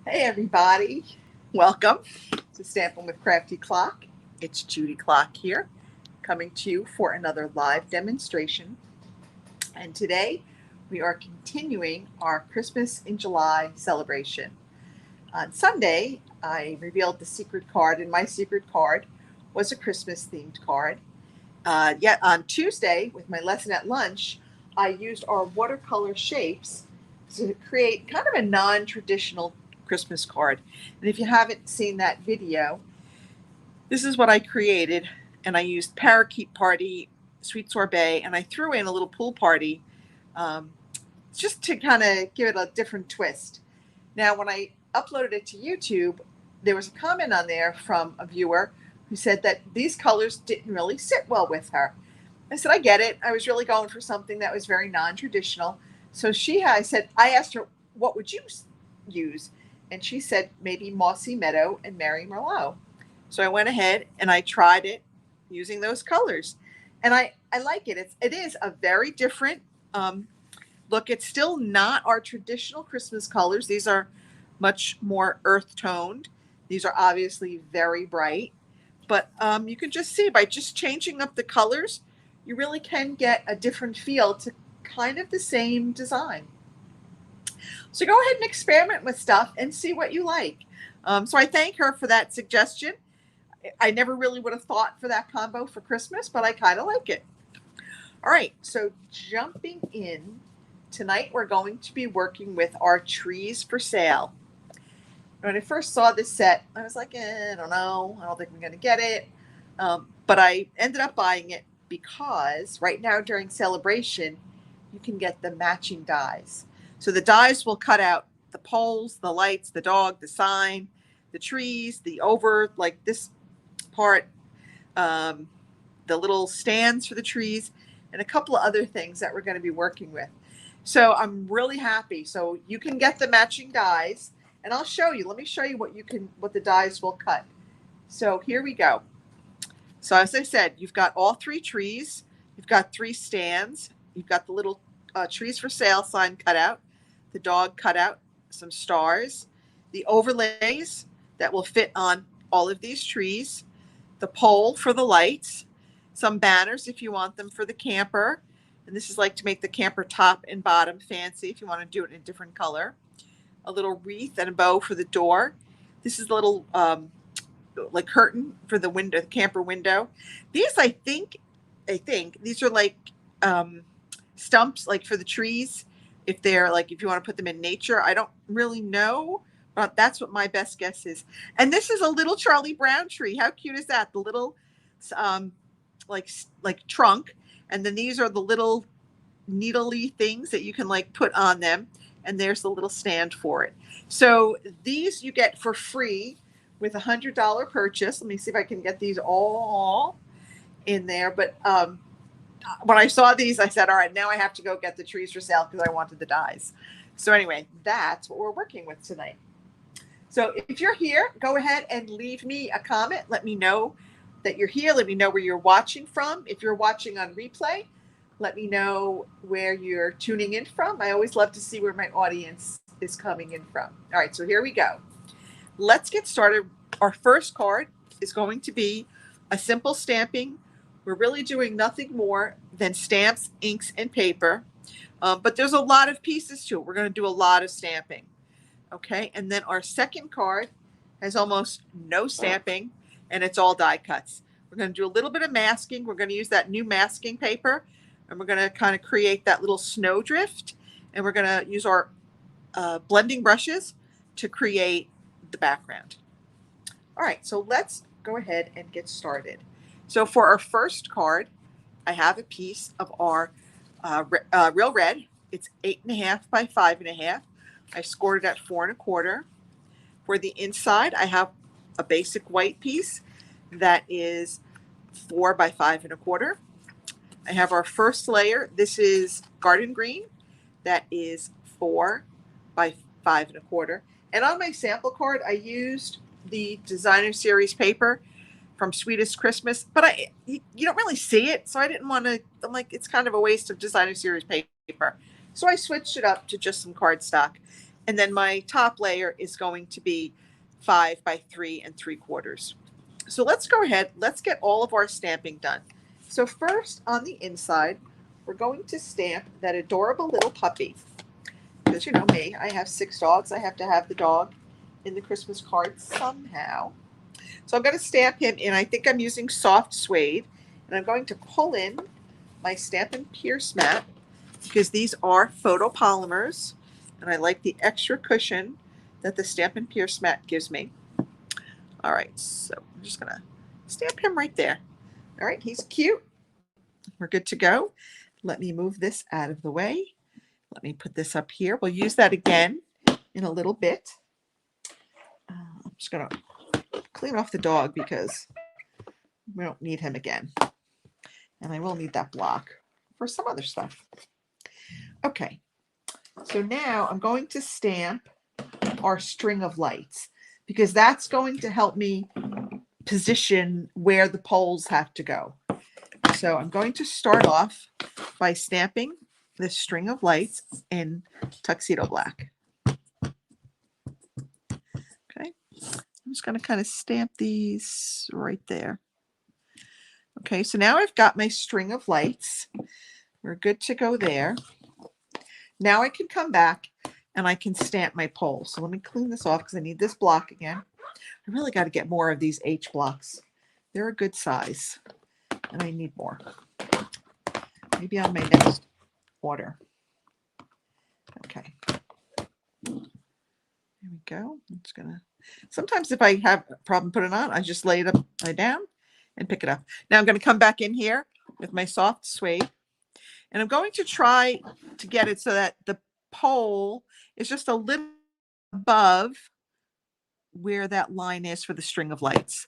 Hey everybody, welcome to Stampin' with Crafty Klock. It's Judy Klock here, coming to you for another live demonstration. And today we are continuing our Christmas in July celebration. On Sunday, I revealed the secret card, and my secret card was a Christmas themed card. Yet on Tuesday, with my lesson at lunch, I used our watercolor shapes to create kind of a non-traditional Christmas card. And if you haven't seen that video, this is what I created. And I used Parakeet Party, Sweet Sorbet, and I threw in a little pool party um, just to kind of give it a different twist. Now, when I uploaded it to YouTube, there was a comment on there from a viewer who said that these colors didn't really sit well with her. I said, I get it. I was really going for something that was very non-traditional. So I asked her, what would you use? And she said, maybe Mossy Meadow and Mary Merlot. So I went ahead and I tried it using those colors. And I like it. It is a very different look. It's still not our traditional Christmas colors. These are much more earth toned. These are obviously very bright. But you can just see by just changing up the colors, you really can get a different feel to kind of the same design. So go ahead and experiment with stuff and see what you like. So I thank her for that suggestion. I never really would have thought for that combo for Christmas, but I kind of like it. All right, so jumping in, tonight we're going to be working with our trees for sale. When I first saw this set, I was like, I don't know. I don't think I'm going to get it. But I ended up buying it because right now during celebration, you can get the matching dies. So the dies will cut out the poles, the lights, the dog, the sign, the trees, like this part, the little stands for the trees, and a couple of other things that we're going to be working with. So I'm really happy. So you can get the matching dies, and I'll show you. Let me show you what the dies will cut. So here we go. So as I said, you've got all three trees. You've got three stands. You've got the little trees for sale sign cut out, the dog cut out, some stars, the overlays that will fit on all of these trees, the pole for the lights, some banners if you want them for the camper. And this is like to make the camper top and bottom fancy if you want to do it in a different color. A little wreath and a bow for the door. This is a little like curtain for the window, the camper window. These I think these are like stumps like for the trees. If you want to put them in nature, I don't really know, but that's what my best guess is. And this is a little Charlie Brown tree. How cute is that? The little like trunk, and then these are the little needly things that you can like put on them, and there's the little stand for it. So these you get for free with $100 purchase. Let me see if I can get these all in there. But when I saw these, I said, all right, now I have to go get the trees for sale because I wanted the dies. So anyway, that's what we're working with tonight. So if you're here, go ahead and leave me a comment. Let me know that you're here. Let me know where you're watching from. If you're watching on replay, let me know where you're tuning in from. I always love to see where my audience is coming in from. All right, so here we go. Let's get started. Our first card is going to be a simple stamping. We're really doing nothing more than stamps, inks, and paper. But there's a lot of pieces to it. We're going to do a lot of stamping. Okay, and then our second card has almost no stamping, and it's all die cuts. We're going to do a little bit of masking. We're going to use that new masking paper, and we're going to kind of create that little snowdrift. And we're going to use our blending brushes to create the background. All right, so let's go ahead and get started. So for our first card, I have a piece of our Real Red. It's 8.5 by 5.5. I scored it at 4 1/4. For the inside, I have a basic white piece that is 4 by 5 1/4. I have our first layer. This is garden green. That is 4 by 5 1/4. And on my sample card, I used the designer series paper from Sweetest Christmas, but you don't really see it, so I didn't want to. I'm like, it's kind of a waste of designer series paper, so I switched it up to just some cardstock. And then my top layer is going to be 5 by 3 3/4. So let's go ahead. Let's get all of our stamping done. So first on the inside, we're going to stamp that adorable little puppy. Because you know me, I have 6 dogs. I have to have the dog in the Christmas card somehow. So I'm going to stamp him in, I think I'm using soft suede. And I'm going to pull in my Stampin' Pierce mat because these are photopolymers. And I like the extra cushion that the Stampin' Pierce mat gives me. All right, so I'm just going to stamp him right there. All right, he's cute. We're good to go. Let me move this out of the way. Let me put this up here. We'll use that again in a little bit. I'm just going to clean off the dog because we don't need him again. And I will need that block for some other stuff. Okay, so now I'm going to stamp our string of lights because that's going to help me position where the poles have to go. So I'm going to start off by stamping this string of lights in tuxedo black. Okay, I'm just going to kind of stamp these right there. Okay, so now I've got my string of lights. We're good to go there. Now I can come back and I can stamp my pole. So let me clean this off because I need this block again. I really got to get more of these H blocks. They're a good size and I need more. Maybe on my next order. Okay. There we go. I'm just gonna, sometimes if I have a problem putting it on, I just lay it down and pick it up. Now I'm going to come back in here with my soft suede and I'm going to try to get it so that the pole is just a little above where that line is for the string of lights.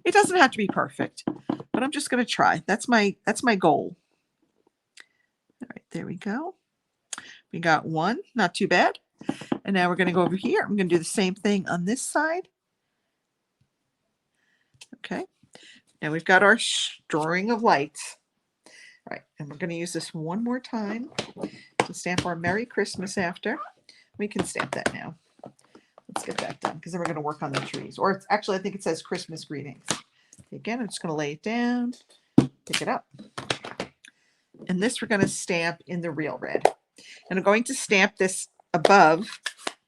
It doesn't have to be perfect, but I'm just going to try. That's my goal. All right, there we go. We got one, not too bad. And now we're going to go over here. I'm going to do the same thing on this side. Okay. Now we've got our string of lights. All right, and we're going to use this one more time to stamp our Merry Christmas after. We can stamp that now. Let's get that done because then we're going to work on the trees. Or it's actually, I think it says Christmas greetings. Again, I'm just going to lay it down, pick it up. And this we're going to stamp in the real red. And I'm going to stamp this above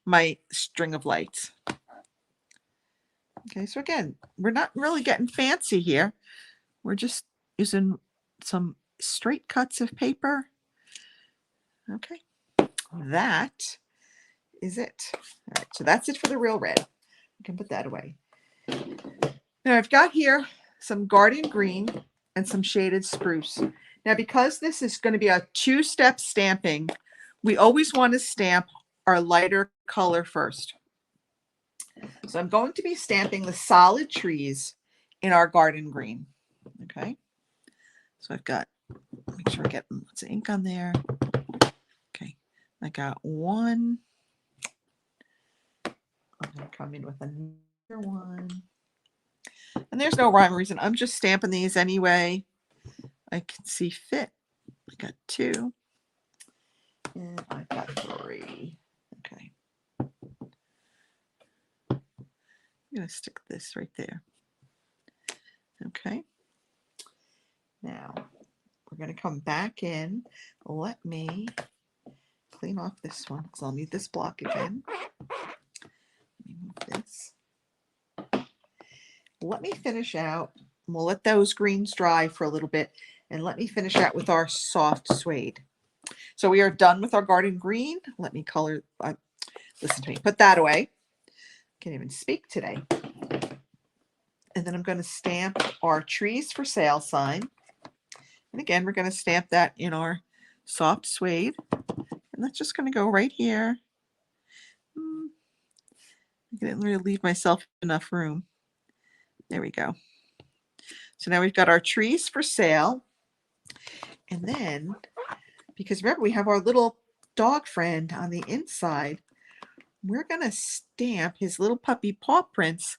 my string of lights. Okay, so again, we're not really getting fancy here. We're just using some straight cuts of paper. Okay, that is it. All right, so that's it for the real red. We can put that away. Now I've got here some garden green and some shaded spruce. Now because this is going to be a two-step stamping, we always want to stamp our lighter color first. So I'm going to be stamping the solid trees in our garden green. Okay, so I've got, make sure I get lots of ink on there. Okay, I got one. I'm going to come in with another one. And there's no rhyme or reason. I'm just stamping these anyway. I can see fit. I got two. And I got three. Okay. I'm going to stick this right there. Okay. Now, we're going to come back in. Let me clean off this one because I'll need this block again. Let me move this. Let me finish out. We'll let those greens dry for a little bit. And let me finish out with our soft suede. So we are done with our garden green. Let me color. Listen to me. Put that away. Can't even speak today. And then I'm going to stamp our trees for sale sign. And again, we're going to stamp that in our soft suede. And that's just going to go right here. I didn't really leave myself enough room. There we go. So now we've got our trees for sale. And then, because remember, we have our little dog friend on the inside, we're going to stamp his little puppy paw prints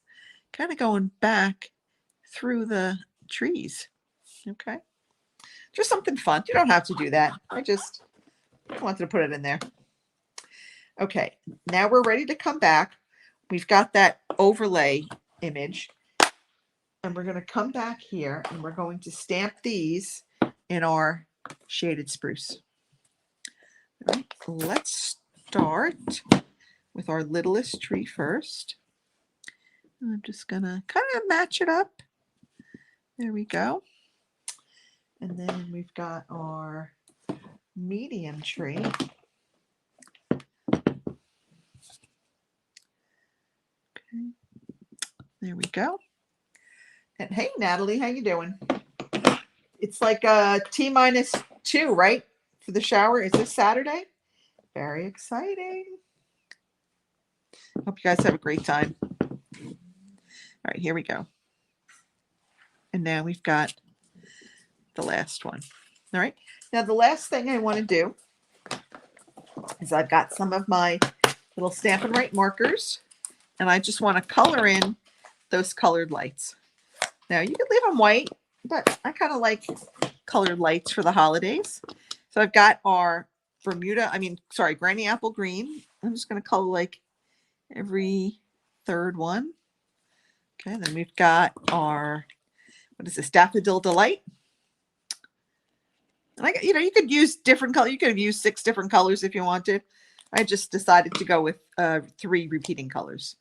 kind of going back through the trees. Okay. Just something fun. You don't have to do that. I just wanted to put it in there. Okay, now we're ready to come back. We've got that overlay image. And we're going to come back here and we're going to stamp these in our shaded spruce. All right, let's start with our littlest tree first. I'm just going to kind of match it up. There we go. And then we've got our medium tree. Okay. There we go. And hey, Natalie, how you doing? It's like T-2, right? For the shower. Is this Saturday? Very exciting. Hope you guys have a great time. All right, here we go. And now we've got the last one. All right. Now the last thing I want to do is I've got some of my little Stampin' Right markers, and I just want to color in those colored lights. Now you could leave them white, but I kind of like colored lights for the holidays. So I've got our Granny Apple Green. I'm just going to color like every third one. Okay, then we've got our, what is this, Daffodil Delight. And you could use different colors. You could have used 6 different colors if you wanted. I just decided to go with 3 repeating colors.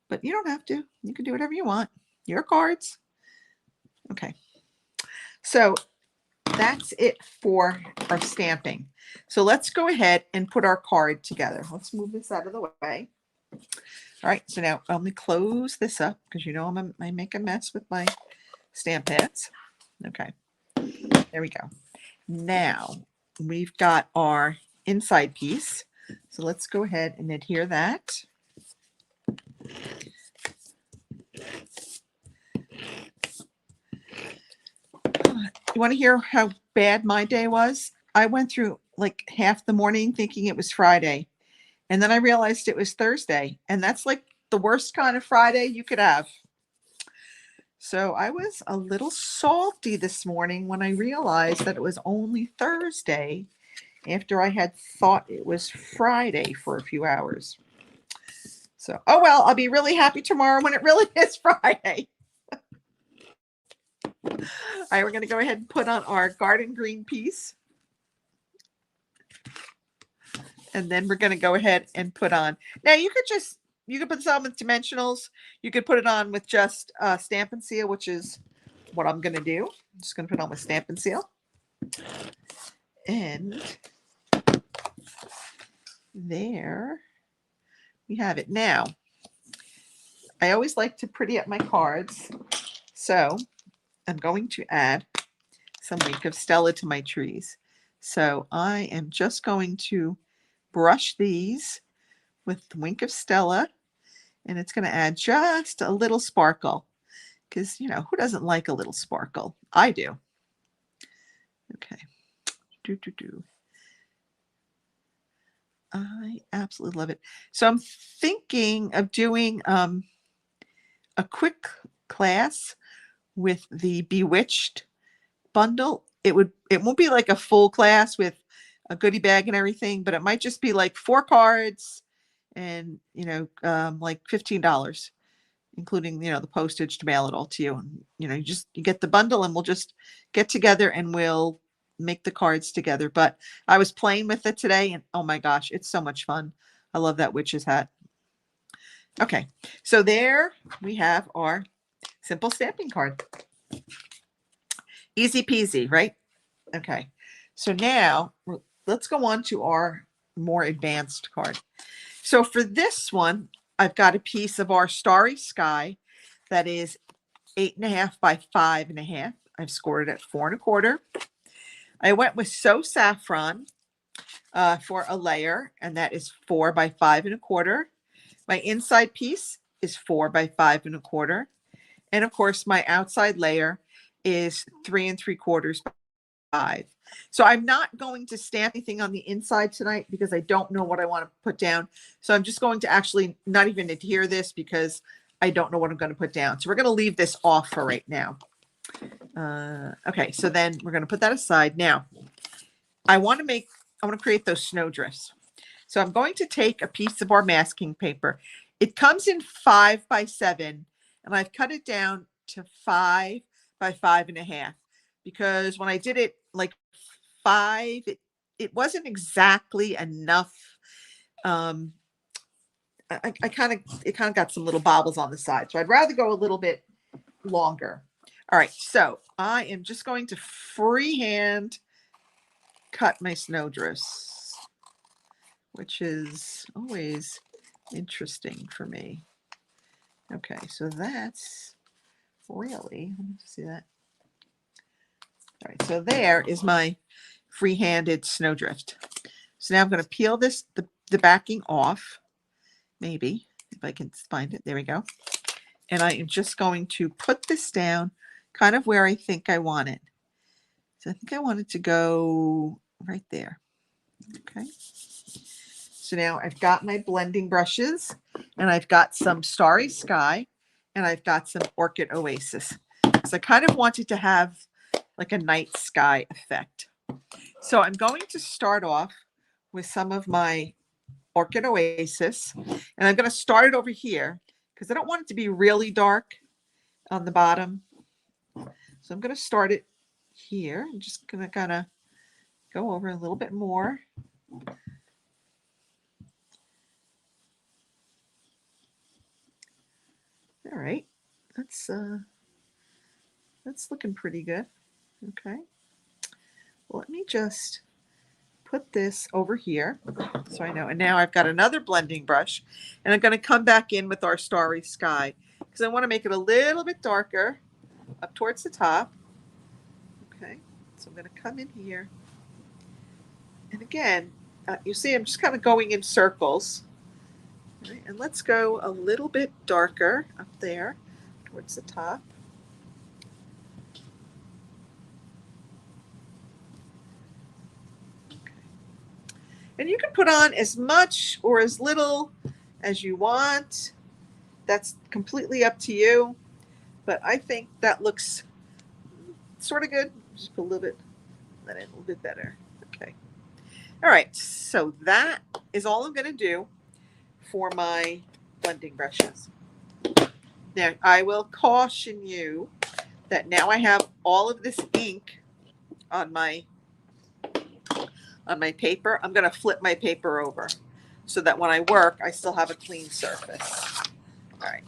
But you don't have to. You can do whatever you want. Your cards. Okay. So that's it for our stamping. So let's go ahead and put our card together. Let's move this out of the way. All right. So now let me close this up because you know I make a mess with my stamp pads. Okay. There we go. Now we've got our inside piece. So let's go ahead and adhere that. You want to hear how bad my day was? I went through like half the morning thinking it was Friday. And then I realized it was Thursday. And that's like the worst kind of Friday you could have. So I was a little salty this morning when I realized that it was only Thursday after I had thought it was Friday for a few hours. So, oh well, I'll be really happy tomorrow when it really is Friday. All right, we're going to go ahead and put on our garden green piece. And then we're going to go ahead and put on. Now you could put some with dimensionals. You could put it on with just Stampin' Seal, which is what I'm going to do. I'm just going to put it on with Stampin' Seal. And there we have it. Now, I always like to pretty up my cards. So I'm going to add some Wink of Stella to my trees. So I am just going to brush these with the Wink of Stella, and it's going to add just a little sparkle because, you know, who doesn't like a little sparkle? I do. Okay. I absolutely love it. So I'm thinking of doing a quick class with the Bewitched bundle. It won't be like a full class with a goodie bag and everything, but it might just be like 4 cards and, you know, like $15, including, you know, the postage to mail it all to you. And, you know, you get the bundle and we'll just get together and we'll make the cards together. But I was playing with it today and oh my gosh, it's so much fun. I love that witch's hat. Okay, so there we have our simple stamping card. Easy peasy, right? Okay, so now let's go on to our more advanced card. So for this one, I've got a piece of our Starry Sky that is 8.5 by 5.5. I've scored it at 4 1/4. I went with So Saffron for a layer, and that is 4 by 5 1/4. My inside piece is 4 by 5 1/4. And of course, my outside layer is 3 3/4 by 5. So I'm not going to stamp anything on the inside tonight because I don't know what I want to put down. So I'm just going to actually not even adhere this because I don't know what I'm going to put down. So we're going to leave this off for right now. Okay, so then we're going to put that aside. Now, I want to create those snowdrifts. So I'm going to take a piece of our masking paper. It comes in 5 by 7, and I've cut it down to 5 by 5.5, because when I did it like 5, it wasn't exactly enough. It kind of got some little bobbles on the side, so I'd rather go a little bit longer. All right, so I am just going to freehand cut my snowdrifts, which is always interesting for me. Okay, so that's really, let me see that. All right, so there is my free-handed snowdrift. So now I'm going to peel this, the backing off, maybe, if I can find it. There we go. And I am just going to put this down kind of where I think I want it. So I think I want it to go right there. Okay. So now I've got my blending brushes, and I've got some Starry Sky, and I've got some Orchid Oasis. So I kind of wanted to have like a night sky effect. So I'm going to start off with some of my Orchid Oasis, and I'm going to start it over here because I don't want it to be really dark on the bottom. So I'm going to start it here. I'm just going to kind of go over a little bit more. All right, that's looking pretty good. Okay, well, let me just put this over here so I know. And now I've got another blending brush, and I'm going to come back in with our Starry Sky because I want to make it a little bit darker up towards the top. Okay, so I'm going to come in here, and again, you see I'm just kind of going in circles. All right, and let's go a little bit darker up there towards the top. And you can put on as much or as little as you want. That's completely up to you. But I think that looks sort of good. Just put a little bit, let it a little bit better. Okay. All right. So that is all I'm going to do for my blending brushes. Now, I will caution you that now I have all of this ink on my paper. I'm going to flip my paper over so that when I work, I still have a clean surface. All right.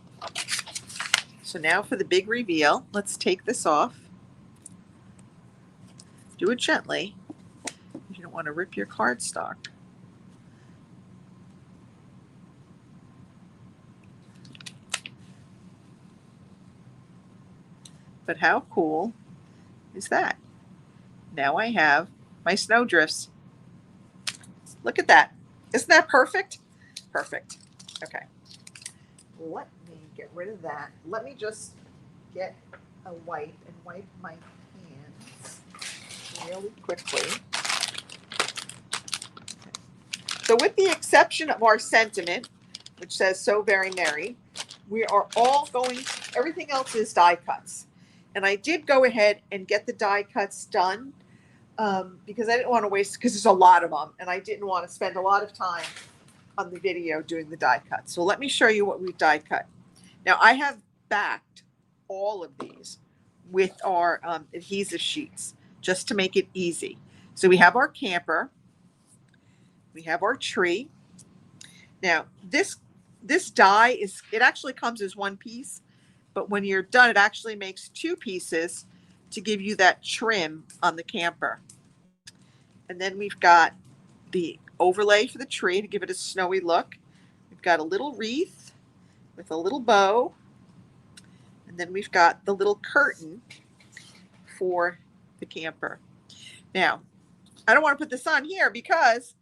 So now for the big reveal, let's take this off. Do it gently. You don't want to rip your cardstock. But how cool is that? Now I have my snowdrifts. Look at that. Isn't that perfect? Perfect. Okay. Let me get rid of that. Let me just get a wipe and wipe my hands really quickly. Okay. So with the exception of our sentiment, which says "so very merry," we are all going, everything else is die cuts. And I did go ahead and get the die cuts done because I didn't want to waste, because there's a lot of them, and I didn't want to spend a lot of time on the video doing the die cut. So let me show you what we've die cut. Now I have backed all of these with our adhesive sheets just to make it easy. So we have our camper, we have our tree. Now this die it actually comes as one piece, but when you're done, it actually makes two pieces to give you that trim on the camper. And then we've got the overlay for the tree to give it a snowy look. We've got a little wreath with a little bow. And then we've got the little curtain for the camper. Now, I don't want to put this on here because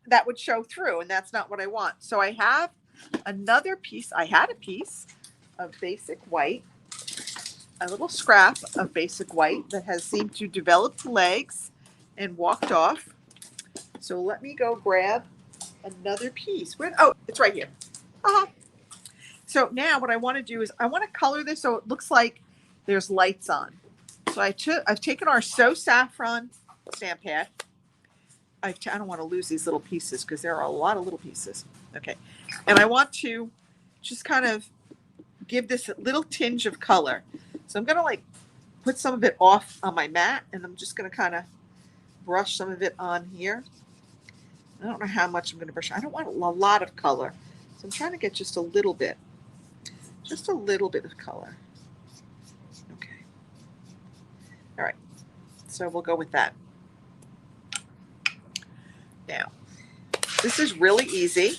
that would show through, and that's not what I want. So I have another piece. I had a piece of basic white, a little scrap of basic white that has seemed to develop legs and walked off. So let me go grab another piece. Oh, it's right here. Uh-huh. So now what I want to do is I want to color this so it looks like there's lights on. So I've taken our So Saffron stamp pad, I don't want to lose these little pieces because there are a lot of little pieces. Okay. And I want to just kind of give this a little tinge of color. So I'm going to like put some of it off on my mat, and I'm just going to kind of brush some of it on here. I don't know how much I'm going to brush. I don't want a lot of color. So I'm trying to get just a little bit of color. Okay. All right. So we'll go with that. Now, this is really easy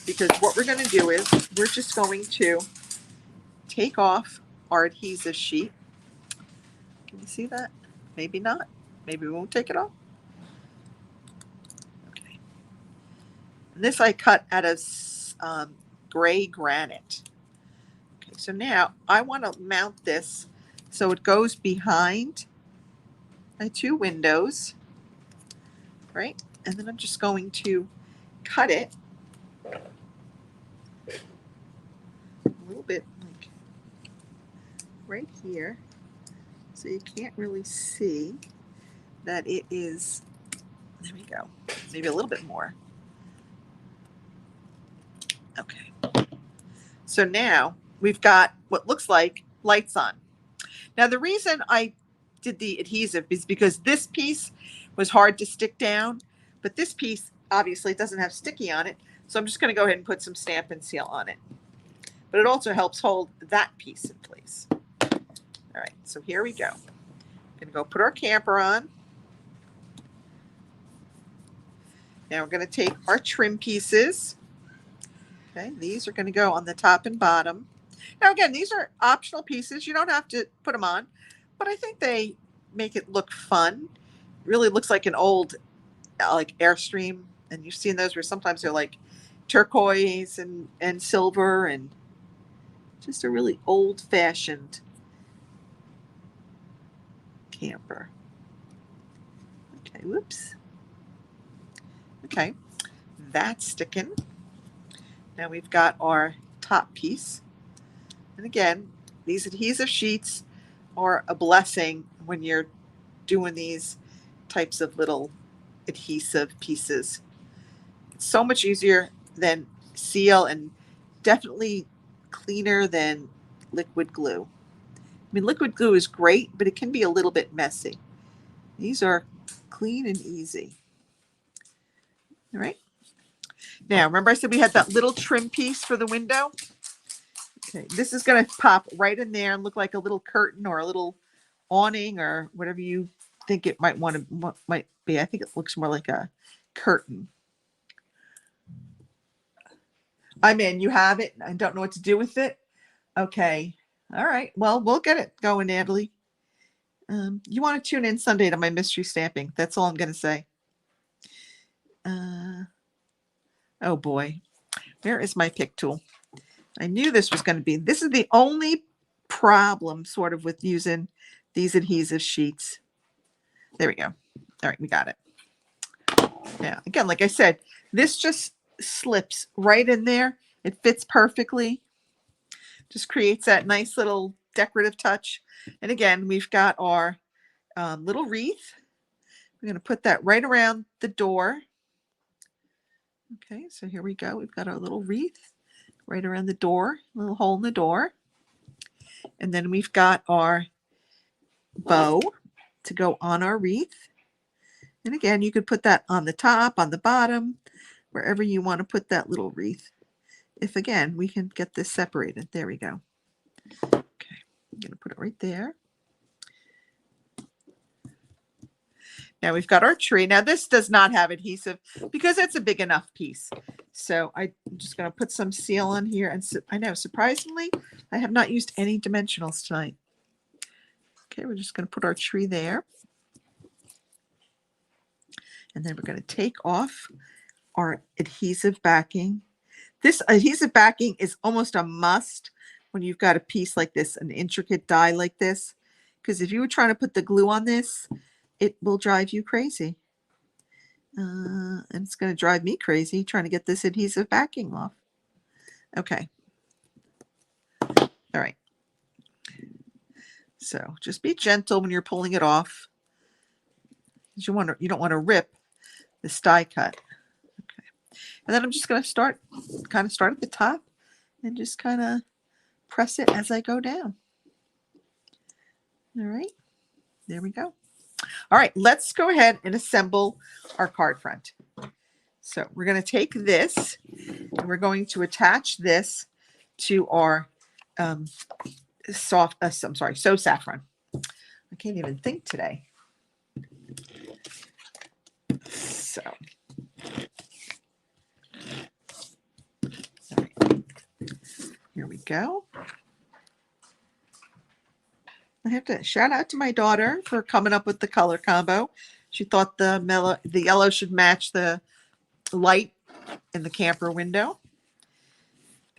because what we're going to do is we're just going to take off our adhesive sheet. Can you see that? Maybe not. Maybe we won't take it off. Okay. And this I cut out of gray granite. Okay, so now I want to mount this so it goes behind my two windows, right? And then I'm just going to cut it a little bit like right here, so you can't really see that it is. There we go. Maybe a little bit more. Okay. So now we've got what looks like lights on. Now the reason I did the adhesive is because this piece was hard to stick down, but this piece obviously doesn't have sticky on it. So I'm just going to go ahead and put some Stampin' Seal on it. But it also helps hold that piece in place. All right, so here we go. I'm going to go put our camper on. Now we're going to take our trim pieces. Okay, these are going to go on the top and bottom. Now again, these are optional pieces. You don't have to put them on, but I think they make it look fun. It really looks like an old like Airstream, and you've seen those where sometimes they're like turquoise and silver, and just a really old-fashioned camper. Okay, whoops. Okay, that's sticking. Now we've got our top piece. And again, these adhesive sheets are a blessing when you're doing these types of little adhesive pieces. It's so much easier than seal and definitely cleaner than liquid glue. I mean, liquid glue is great, but it can be a little bit messy. These are clean and easy. All right. Now, remember I said we had that little trim piece for the window? Okay, this is going to pop right in there and look like a little curtain or a little awning or whatever you think it might be. I think it looks more like a curtain. I'm in. You have it. I don't know what to do with it. Okay. All right. Well, we'll get it going, Natalie. You want to tune in Sunday to my mystery stamping. That's all I'm going to say. Oh boy. Where is my pick tool? I knew this was going to be. This is the only problem sort of with using these adhesive sheets. There we go. All right, we got it. Now, again, like I said, this just slips right in there. It fits perfectly. Just creates that nice little decorative touch. And again, we've got our little wreath. We're going to put that right around the door. Okay, so here we go. We've got our little wreath right around the door, little hole in the door. And then we've got our bow to go on our wreath. And again, you could put that on the top, on the bottom, wherever you want to put that little wreath. If again, we can get this separated. There we go. Okay, I'm going to put it right there. Now we've got our tree. Now this does not have adhesive because it's a big enough piece. So I'm just going to put some seal on here. And I know, surprisingly, I have not used any dimensionals tonight. Okay, we're just going to put our tree there. And then we're going to take off our adhesive backing. This adhesive backing is almost a must when you've got a piece like this, an intricate die like this. Because if you were trying to put the glue on this, it will drive you crazy. And it's going to drive me crazy trying to get this adhesive backing off. Okay. All right. So just be gentle when you're pulling it off. You don't want to rip this die cut. Okay. And then I'm just going to start at the top and just kind of press it as I go down. All right, there we go. All right, let's go ahead and assemble our card front. So we're going to take this and we're going to attach this to our So Saffron. I can't even think today. So, all right. Here we go. I have to shout out to my daughter for coming up with the color combo. She thought the yellow should match the light in the camper window.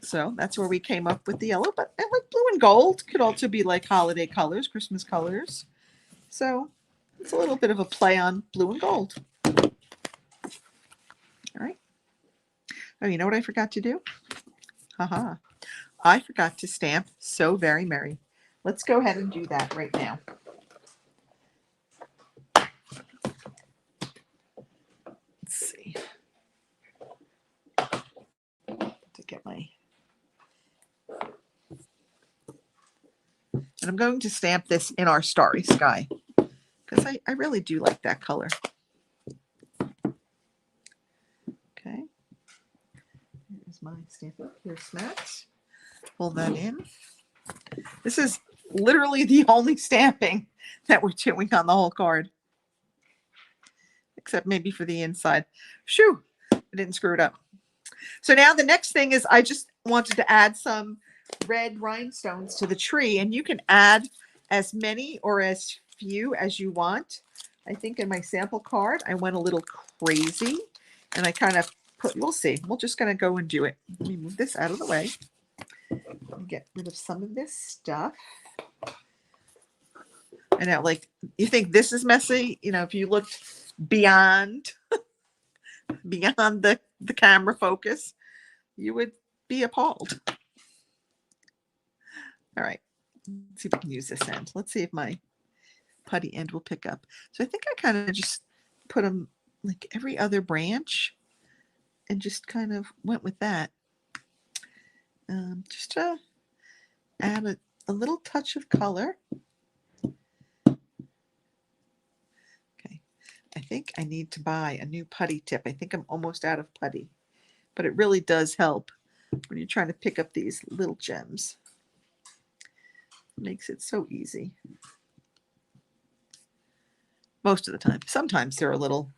So that's where we came up with the yellow, but I like blue and gold. Could also be like holiday colors, Christmas colors. So it's a little bit of a play on blue and gold. All right. Oh, you know what I forgot to do? Haha. I forgot to stamp So Very Merry. Let's go ahead and do that right now. Let's see. To get my... And I'm going to stamp this in our Starry Sky because I really do like that color. Okay. Here's my stamping. Here's Matt. Pull that in. This is literally the only stamping that we're doing on the whole card. Except maybe for the inside. Shoo! I didn't screw it up. So now the next thing is I just wanted to add some red rhinestones to the tree, and you can add as many or as few as you want. I think in my sample card I went a little crazy and I kind of put, we'll see, we're just going to go and do it. Let me move this out of the way and get rid of some of this stuff. I know, like, you think this is messy, you know, if you looked beyond the camera focus, you would be appalled. All right, let's see if I can use this end. Let's see if my putty end will pick up. So I think I kind of just put them like every other branch and just kind of went with that. Just to add a little touch of color. Okay, I think I need to buy a new putty tip. I think I'm almost out of putty, but it really does help when you're trying to pick up these little gems. Makes it so easy. Most of the time. Sometimes they're a little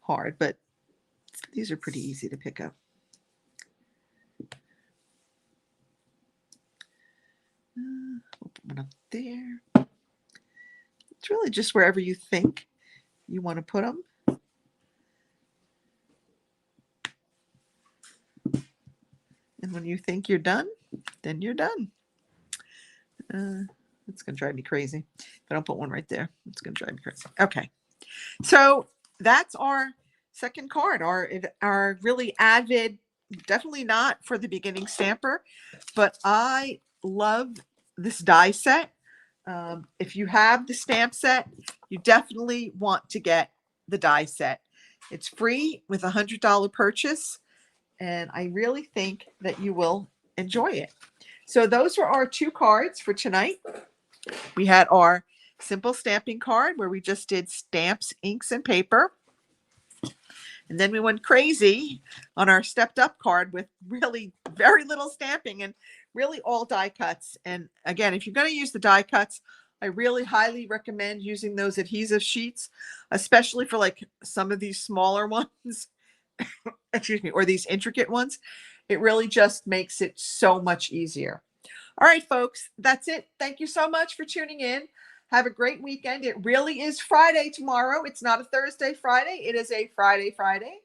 hard, but these are pretty easy to pick up. We'll put one up there. It's really just wherever you think you want to put them. And when you think you're done, then you're done. It's going to drive me crazy. If I don't put one right there, it's going to drive me crazy. Okay. So that's our second card, our really avid, definitely not for the beginning stamper, but I love this die set. If you have the stamp set, you definitely want to get the die set. It's free with a $100 purchase, and I really think that you will enjoy it. So those were our two cards for tonight. We had our simple stamping card where we just did stamps, inks, and paper. And then we went crazy on our stepped up card with really very little stamping and really all die cuts. And again, if you're going to use the die cuts, I really highly recommend using those adhesive sheets, especially for like some of these smaller ones, excuse me, or these intricate ones. It really just makes it so much easier. All right, folks, that's it. Thank you so much for tuning in. Have a great weekend. It really is Friday tomorrow. It's not a Thursday Friday. It is a Friday Friday.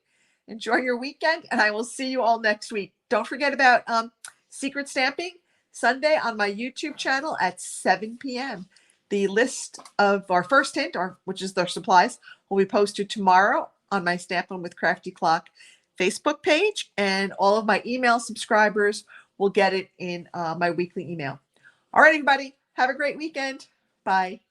Enjoy your weekend, and I will see you all next week. Don't forget about Secret Stamping Sunday on my YouTube channel at 7 p.m. The list of our first hint, which is their supplies, will be posted tomorrow on my Stampin' with Crafty Klock Facebook page, and all of my email subscribers will get it in my weekly email. All right, everybody, have a great weekend. Bye.